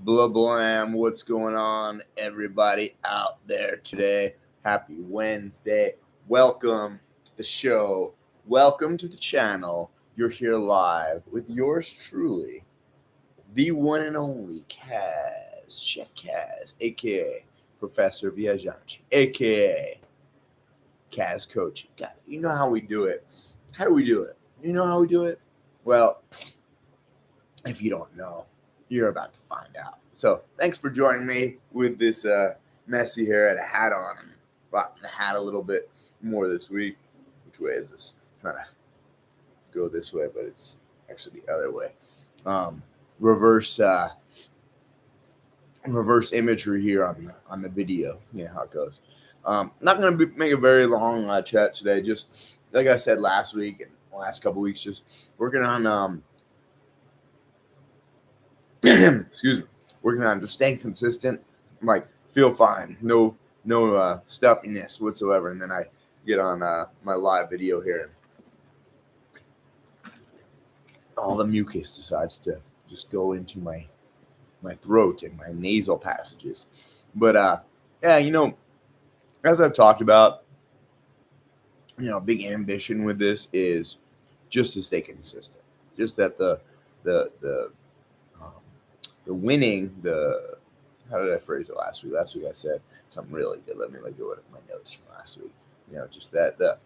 Blah blam. What's going on, everybody out there today? Happy Wednesday. Welcome to the show. Welcome to the channel. You're here live with yours truly, the one and only Kaz, Chef Kaz, aka Professor Viajanti, aka Kaz Coaching. God, you know how we do it. How do we do it? You know how we do it? Well, if you don't know, you're about to find out. So thanks for joining me with this messy hair. I had a hat on and rocking the hat a little bit more this week. Which way is this? I'm trying to go this way, but it's actually the other way. Um, reverse reverse imagery here on the video. You know how it goes. Not going to make a very long chat today. Just like I said last week and the last couple weeks, just working on excuse me, working on just staying consistent. I'm like, feel fine, no stuffiness whatsoever. And then I get on my live video here, and all the mucus decides to just go into my throat and my nasal passages. But yeah, as I've talked about, big ambition with this is just to stay consistent. Just that um, the winning, how did I phrase it last week? Last week I said something really good. Let me go at my notes from last week. Just that the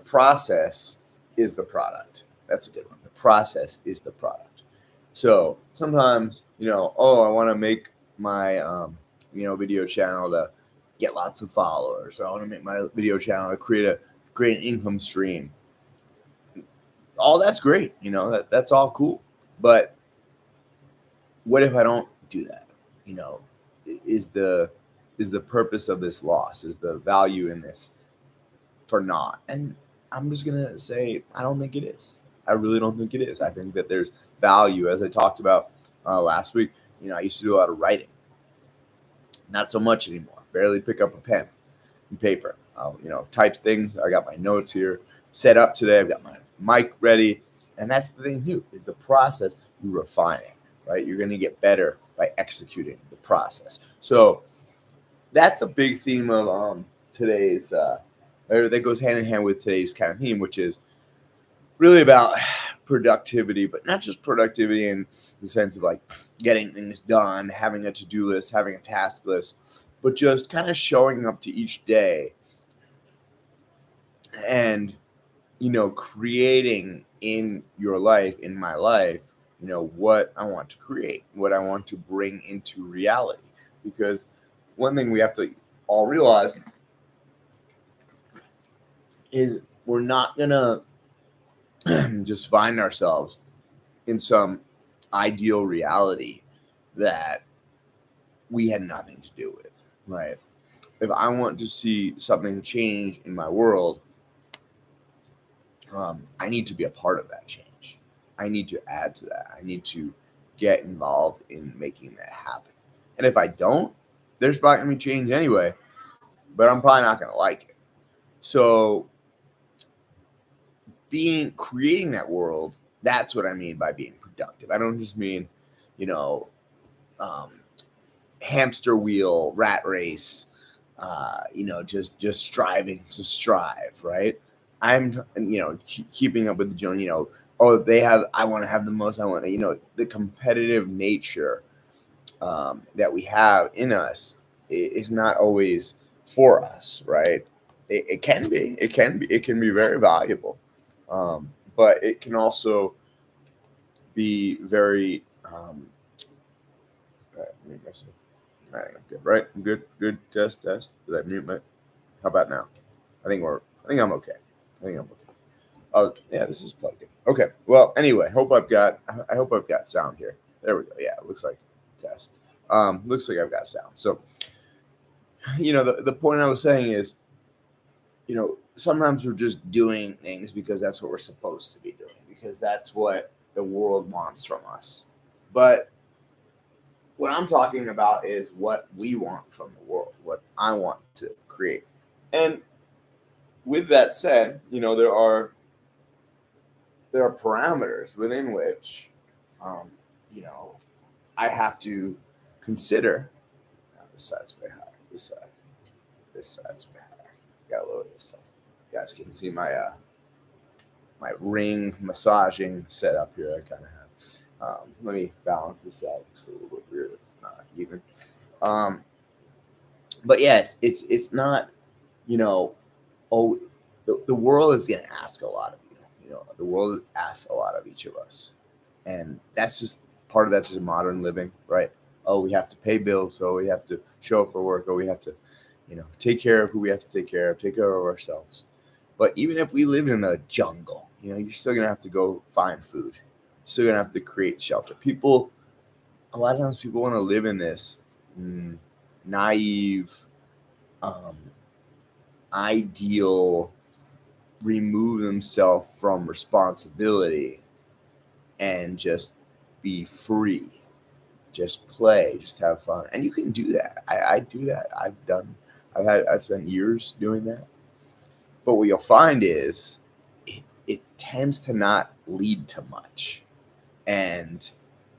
process is the product. That's a good one. The process is the product. So sometimes, I want to make my video channel to get lots of followers. Or I want to make my video channel to create an income stream. All that's great. That's all cool. But what if I don't do that? Is the purpose of this loss? Is the value in this for naught? And I'm just gonna say I don't think it is. I really don't think it is. I think that there's value, as I talked about last week. I used to do a lot of writing. Not so much anymore. Barely pick up a pen and paper. Type things. I got my notes here set up today. I've got my mic ready, and that's the thing too. Is the process you refine it. Right? You're going to get better by executing the process. So that's a big theme of today's, that goes hand in hand with today's kind of theme, which is really about productivity, but not just productivity in the sense of like getting things done, having a to-do list, having a task list, but just kind of showing up to each day and, creating in your life, in my life, what I want to create, what I want to bring into reality. Because one thing we have to all realize is we're not going to just find ourselves in some ideal reality that we had nothing to do with, right? If I want to see something change in my world, I need to be a part of that change. I need to add to that. I need to get involved in making that happen. And if I don't, there's probably going to be change anyway, but I'm probably not going to like it. So creating that world, that's what I mean by being productive. I don't just mean, hamster wheel, rat race, just striving to strive, right? I'm, keeping up with the Jones, I want to have the most, I want to, the competitive nature that we have in us is not always for us, right? It can be, it can be very valuable. But it can also be very, all right, mute myself. All right, I'm good, right? I'm good. Test. Did I mute my, how about now? I think I'm okay. Oh, yeah, this is plugged in. Okay. Well, anyway, I hope I've got sound here. There we go. Yeah, it looks like test. Looks like I've got sound. So, the point I was saying is, sometimes we're just doing things because that's what we're supposed to be doing, because that's what the world wants from us. But what I'm talking about is what we want from the world, what I want to create. And with that said, there are parameters within which, I have to consider, this side's way higher. This side's way higher. Gotta lower this side. You guys can see my my ring massaging setup here. I kind of have. Let me balance this out. It's a little bit weird. It's not even. But yeah, it's not. Oh, the world is going to ask a lot of you. The world asks a lot of each of us, and that's just part of that's just modern living, right? Oh, we have to pay bills. Oh, we have to show up for work. Oh, we have to, take care of who we have to take care of ourselves. But even if we live in a jungle, you're still gonna have to go find food. You're still gonna have to create shelter. A lot of times, people want to live in this naive, ideal, remove themselves from responsibility and just be free, just play, just have fun. And you can do that. I do that. I've spent years doing that. But what you'll find is it tends to not lead to much. And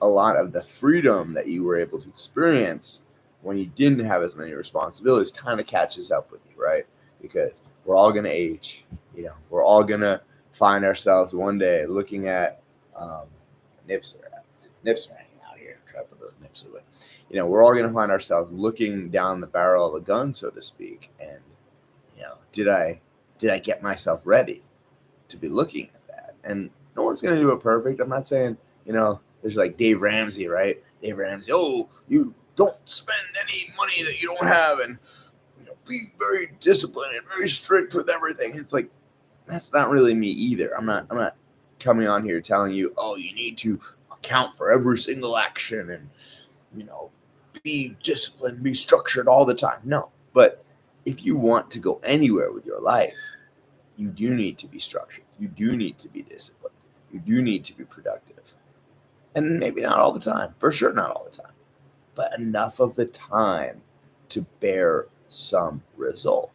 a lot of the freedom that you were able to experience when you didn't have as many responsibilities kind of catches up with you, right? Because we're all going to age. We're all going to find ourselves one day looking at nips are hanging out here. Try to put those nips away. We're all going to find ourselves looking down the barrel of a gun, so to speak. And, did I get myself ready to be looking at that? And no one's going to do it perfect. I'm not saying, there's like Dave Ramsey, right? Dave Ramsey, oh, you don't spend any money that you don't have, and be very disciplined and very strict with everything. It's like, that's not really me either. I'm not coming on here telling you, oh, you need to account for every single action and, be disciplined, be structured all the time. No, but if you want to go anywhere with your life, you do need to be structured. You do need to be disciplined. You do need to be productive. And maybe not all the time, for sure not all the time, but enough of the time to bear some result.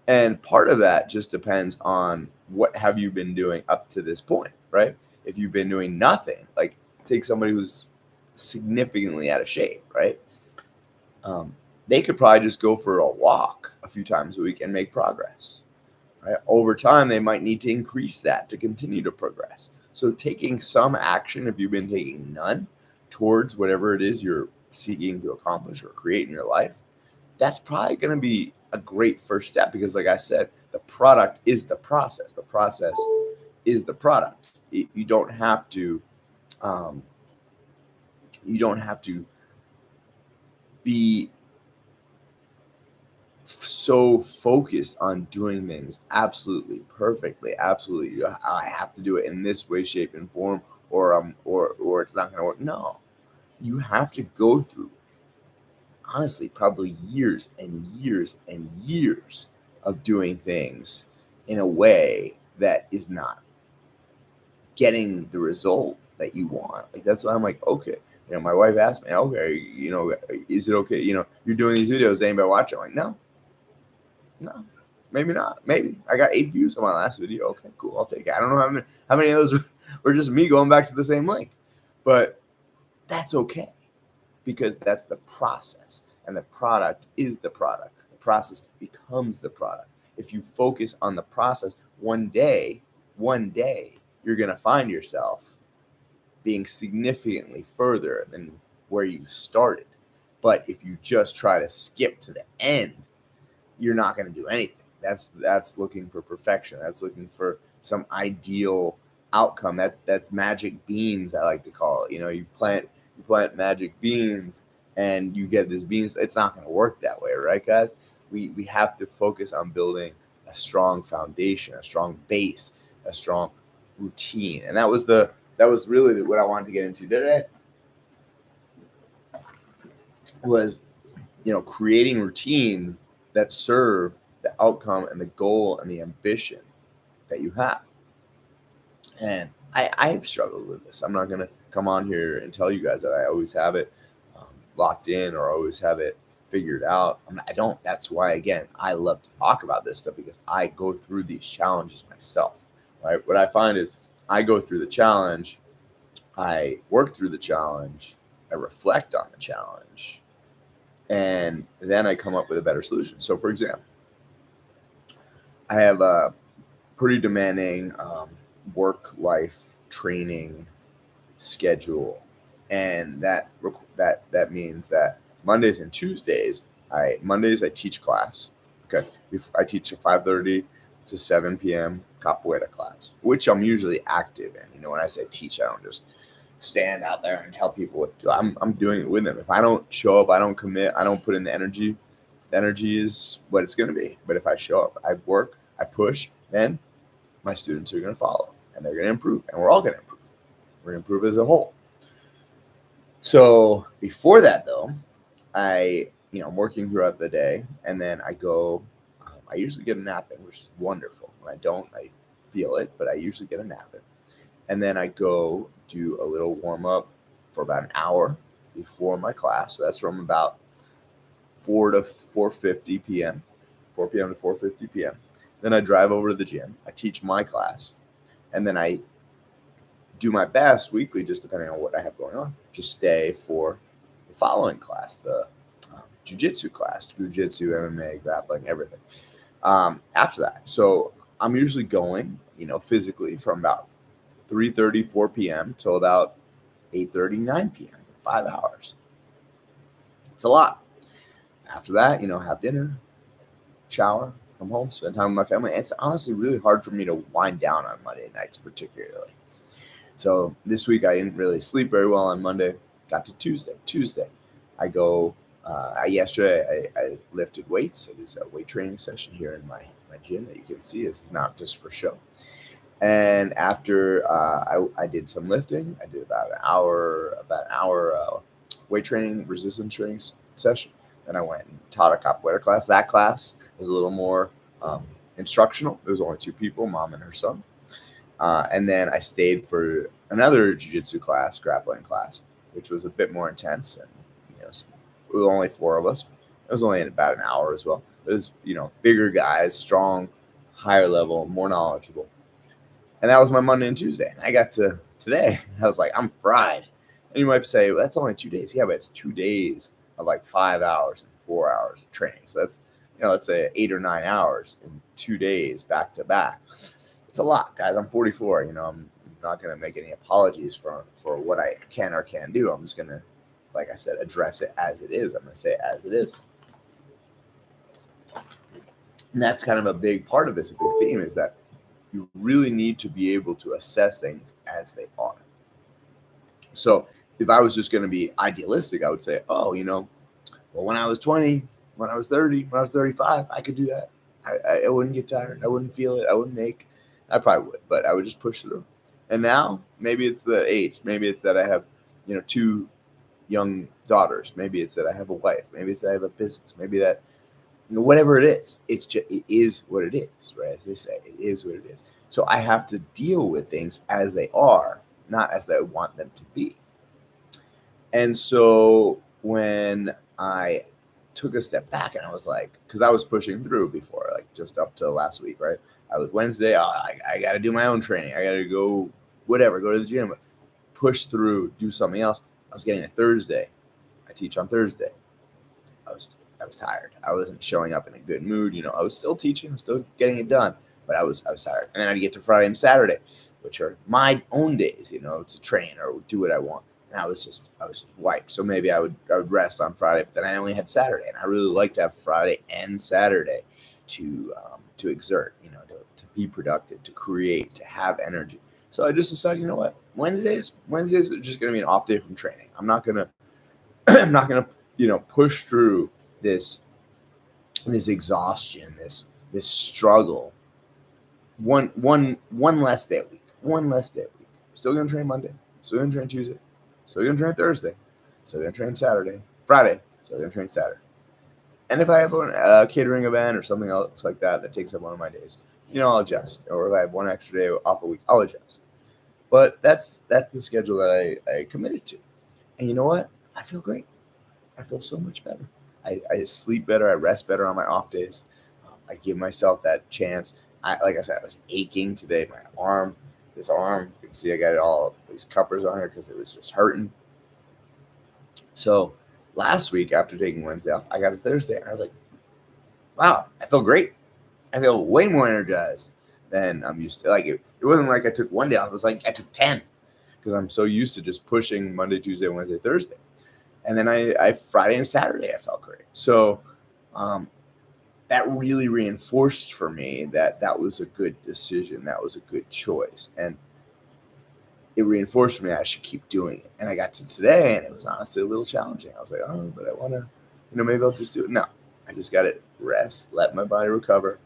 And part of that just depends on what have you been doing up to this point, right? If you've been doing nothing, like take somebody who's significantly out of shape, right? They could probably just go for a walk a few times a week and make progress, right? Over time, they might need to increase that to continue to progress. So taking some action, if you've been taking none, towards whatever it is you're seeking to accomplish or create in your life, that's probably going to be a great first step, because like I said, the product is the process. The process is the product. You don't have to be so focused on doing things absolutely perfectly. Absolutely, I have to do it in this way, shape, and form, or it's not going to work. No, you have to go through, honestly, probably years and years and years of doing things in a way that is not getting the result that you want. Like, that's why I'm like, okay. My wife asked me, okay, is it okay? You're doing these videos, anybody watch it? I'm like, no, maybe not. Maybe I got 8 views on my last video. Okay, cool. I'll take it. I don't know how many of those were just me going back to the same link, but that's okay, because that's the process, and the product is the product. The process becomes the product. If you focus on the process, one day, you're going to find yourself being significantly further than where you started. But if you just try to skip to the end, you're not going to do anything. That's looking for perfection. That's looking for some ideal outcome. That's magic beans, I like to call it. You plant magic beans and you get this beans. It's not going to work that way, right, guys? We have to focus on building a strong foundation, a strong base, a strong routine. And that was really what I wanted to get into today, was creating routine that serve the outcome and the goal and the ambition that you have. And I've struggled with this. I'm not going to come on here and tell you guys that I always have it locked in or always have it figured out. I don't. That's why, again, I love to talk about this stuff, because I go through these challenges myself, right? What I find is I go through the challenge, I work through the challenge, I reflect on the challenge, And then I come up with a better solution. So, for example, I have a pretty demanding work-life training schedule, and that means that Mondays and Tuesdays, I teach class. Okay, I teach a 5:30 to 7 p.m. capoeira class, which I'm usually active in. When I say teach, I don't just stand out there and tell people what to do. I'm doing it with them. If I don't show up, I don't commit, I don't put in the energy. The energy is what it's going to be. But if I show up, I work, I push, then my students are going to follow, and they're going to improve, and we're all going to improve. We're going to improve as a whole. So before that, though, I'm working throughout the day, and then I go. I usually get a nap in, which is wonderful. When I don't, I feel it, but I usually get a nap in. And then I go do a little warm up for about an hour before my class. So that's from about 4 to 4:50 p.m. 4 p.m. to 4:50 p.m. Then I drive over to the gym. I teach my class, and then I do my best weekly, just depending on what I have going on, just stay for the following class, the jiu-jitsu class, jiu-jitsu, MMA, grappling, everything. After that, so I'm usually going, physically from about 3:30, 4 p.m. till about 8:30, 9 p.m. 5 hours. It's a lot. After that, have dinner, shower, come home, spend time with my family. It's honestly really hard for me to wind down on Monday nights, particularly. So this week I didn't really sleep very well on Monday. Got to Tuesday. I go. Yesterday I lifted weights. It is a weight training session here in my gym that you can see. This is not just for show. And after I did some lifting, I did about an hour weight training, resistance training session. Then I went and taught a capoeira class. That class was a little more instructional. There was only 2 people, mom and her son. And then I stayed for another jiu-jitsu class, grappling class, which was a bit more intense. And it was only 4 of us. It was only in about an hour as well. It was bigger guys, strong, higher level, more knowledgeable. And that was my Monday and Tuesday. And I got to today. I was like, I'm fried. And you might say, well, that's only 2 days. Yeah, but it's 2 days of like 5 hours and 4 hours of training. So that's, let's say 8 or 9 hours in 2 days back to back. It's a lot, guys. I'm 44. I'm not going to make any apologies for what I can or can't do. I'm just going to, like I said, address it as it is. I'm going to say it as it is. And that's kind of a big part of this, a big theme, is that you really need to be able to assess things as they are. So if I was just going to be idealistic, I would say, well, when I was 20, when I was 30, when I was 35, I could do that. I wouldn't get tired. I wouldn't feel it. I probably would, but I would just push through. And now maybe it's the age. Maybe it's that I have, 2 young daughters. Maybe it's that I have a wife. Maybe it's that I have a business. Maybe that, whatever it is, it is what it is, right? As they say, it is what it is. So I have to deal with things as they are, not as I want them to be. And so when I took a step back and I was like, because I was pushing through before, like just up to last week, right? I was Wednesday, I got to do my own training. I got to go, whatever, go to the gym, push through, do something else. I was getting a Thursday. I teach on Thursday. I was tired. I wasn't showing up in a good mood. I was still teaching, still getting it done, but I was tired. And then I'd get to Friday and Saturday, which are my own days, to train or do what I want. And I was just wiped. So maybe I would rest on Friday, but then I only had Saturday, and I really like to have Friday and Saturday to exert, to be productive, to create, to have energy. So I just decided, what, Wednesdays are just going to be an off day from training. I'm not gonna push through this exhaustion, this struggle. One less day a week. One less day a week. Still gonna train Monday. Still gonna train Tuesday. Still gonna train Thursday. Still gonna train Saturday. Friday. Still gonna train Saturday. And if I have a catering event or something else like that takes up one of my days, I'll adjust. Or if I have one extra day off a week, I'll adjust. But that's the schedule that I committed to. And you know what? I feel great. I feel so much better. I sleep better. I rest better on my off days. I give myself that chance. Like I said, I was aching today. This arm, you can see I got it all, these cuppers on here because it was just hurting. So last week after taking Wednesday off, I got a Thursday, and I was like, wow, I feel great. I feel way more energized than I'm used to. Like it wasn't like I took one day off. It was like I took 10 because I'm so used to just pushing Monday, Tuesday, Wednesday, Thursday. And then I Friday and Saturday, I felt great. So that really reinforced for me that that was a good decision. That was a good choice. And it reinforced me I should keep doing it. And I got to today, and it was honestly a little challenging. I was like, oh, but I want to, maybe I'll just do it. No, I just got to rest, let my body recover,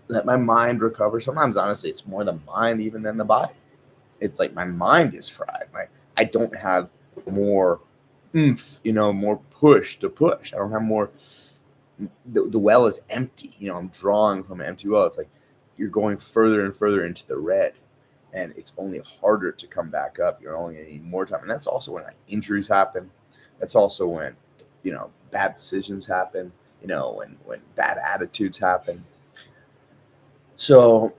let my mind recover. Sometimes, honestly, it's more the mind even than the body. It's like my mind is fried. I don't have more oomph, more push to push. I don't have more. The well is empty. I'm drawing from an empty well. It's like you're going further and further into the red, and it's only harder to come back up. You're only going to need more time. And that's also when injuries happen. That's also when, bad decisions happen, when bad attitudes happen. So,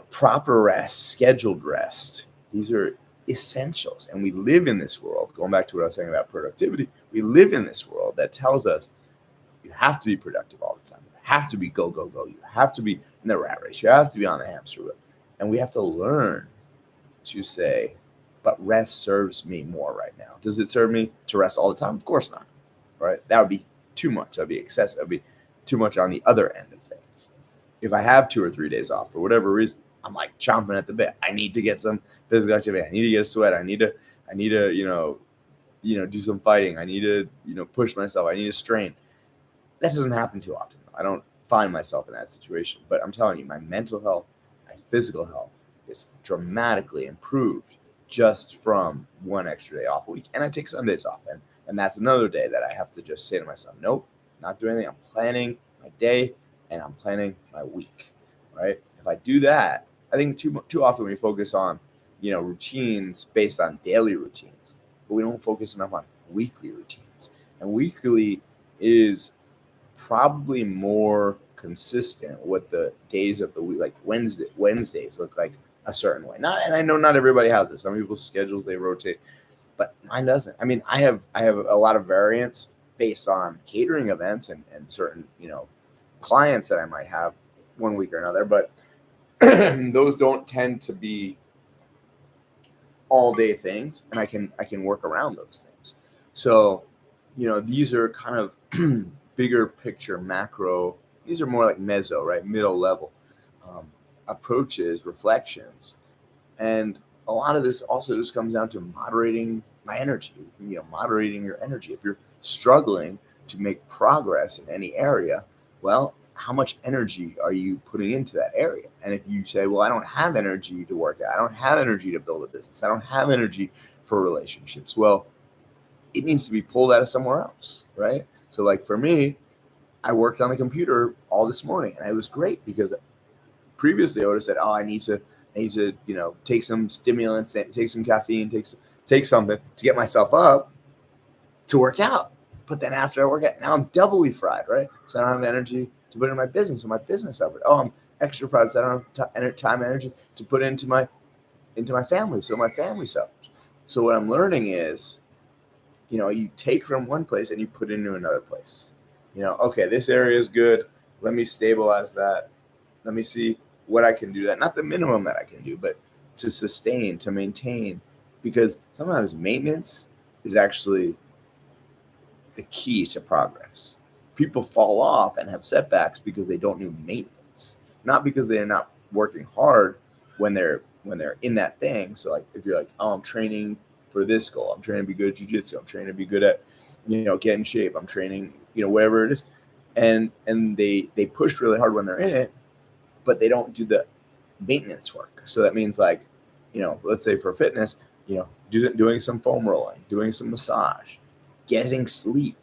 proper rest, scheduled rest, these are essentials. And we live in this world, going back to what I was saying about productivity, we live in this world that tells us you have to be productive all the time. You have to be go, go, go. You have to be in the rat race. You have to be on the hamster wheel. And we have to learn to say, but rest serves me more right now. Does it serve me to rest all the time? Of course not, right? That would be too much. That would be excessive. That would be too much on the other end of things. If I have 2 or 3 days off for whatever reason, I'm like chomping at the bit. I need to get some physical activity. I need to get a sweat. I need to, do some fighting. I need to, push myself. I need to strain. That doesn't happen too often. I don't find myself in that situation. But I'm telling you, my mental health, my physical health is dramatically improved just from 1 extra day off a week. And I take Sundays off. And that's another day that I have to just say to myself, nope, not doing anything. I'm planning my day and I'm planning my week, right? If I do that, I think too often we focus on, routines based on daily routines, but we don't focus enough on weekly routines. And weekly is probably more consistent with the days of the week. Like Wednesdays look like a certain way. And I know not everybody has this. Some people's schedules, they rotate, but mine doesn't. I mean, I have a lot of variance based on catering events and certain, clients that I might have one week or another, but those don't tend to be all day things, and I can work around those things. So, these are kind of bigger picture, macro. These are more like meso, right? Middle level approaches, reflections. And a lot of this also just comes down to moderating my energy, moderating your energy. If you're struggling to make progress in any area, well, how much energy are you putting into that area? And if you say, well, I don't have energy to work out, I don't have energy to build a business, I don't have energy for relationships, well, it needs to be pulled out of somewhere else, right? So like for me, I worked on the computer all this morning, and it was great because previously I would have said, oh, I need to, take some stimulants, take some caffeine, take something to get myself up to work out. But then after I work out, now I'm doubly fried, right? So I don't have energy to put in my business, or my business effort. Oh, I'm extra fried, so I don't have time, energy to put into my family, so my family suffers. So what I'm learning is, you take from one place and you put it into another place. Okay, this area is good. Let me stabilize that. Let me see what I can do. That not the minimum that I can do, but to sustain, to maintain, because sometimes maintenance is actually the key to progress. People fall off and have setbacks because they don't do maintenance, not because they're not working hard when they're in that thing. So like if you're like, oh, I'm training for this goal, I'm training to be good at jiu-jitsu, I'm training to be good at, get in shape, I'm training, whatever it is. And they push really hard when they're in it, but they don't do the maintenance work. So that means like, let's say for fitness, doing some foam rolling, doing some massage, getting sleep,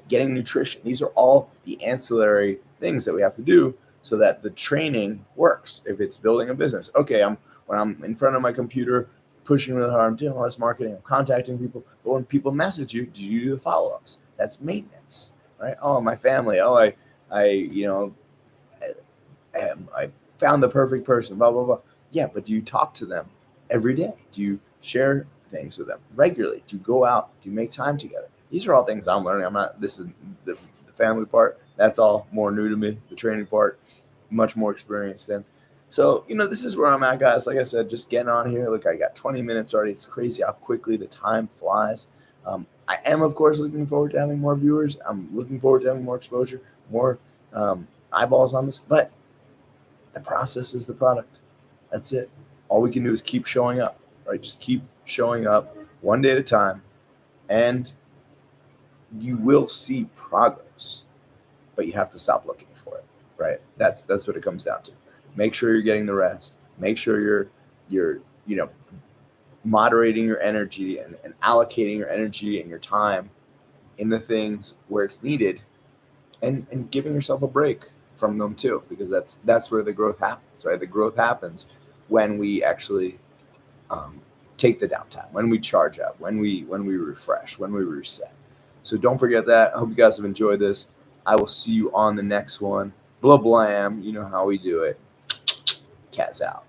getting nutrition. These are all the ancillary things that we have to do so that the training works. If it's building a business, okay, when I'm in front of my computer, pushing really hard, I'm doing all this marketing, I'm contacting people. But when people message you, do you do the follow-ups? That's maintenance, right? Oh, my family. Oh, I found the perfect person, blah, blah, blah. Yeah, but do you talk to them every day? Do you share things with them regularly? Do you go out? Do you make time together? these are all things I'm learning. I'm not, this is the family part. That's all more new to me. The training part, much more experienced in. So, this is where I'm at, guys. Like I said, just getting on here. Look, I got 20 minutes already. It's crazy how quickly the time flies. I am, of course, looking forward to having more viewers. I'm looking forward to having more exposure, more eyeballs on this. But the process is the product. That's it. All we can do is keep showing up, right? Just keep showing up one day at a time, and you will see progress, but you have to stop looking for it, right? That's what it comes down to. Make sure you're getting the rest. Make sure you're moderating your energy and allocating your energy and your time in the things where it's needed, and giving yourself a break from them too, because that's where the growth happens, right? The growth happens when we actually take the downtime, when we charge up, when we refresh, when we reset. So don't forget that. I hope you guys have enjoyed this. I will see you on the next one. Blah blam. You know how we do it. Cat's out.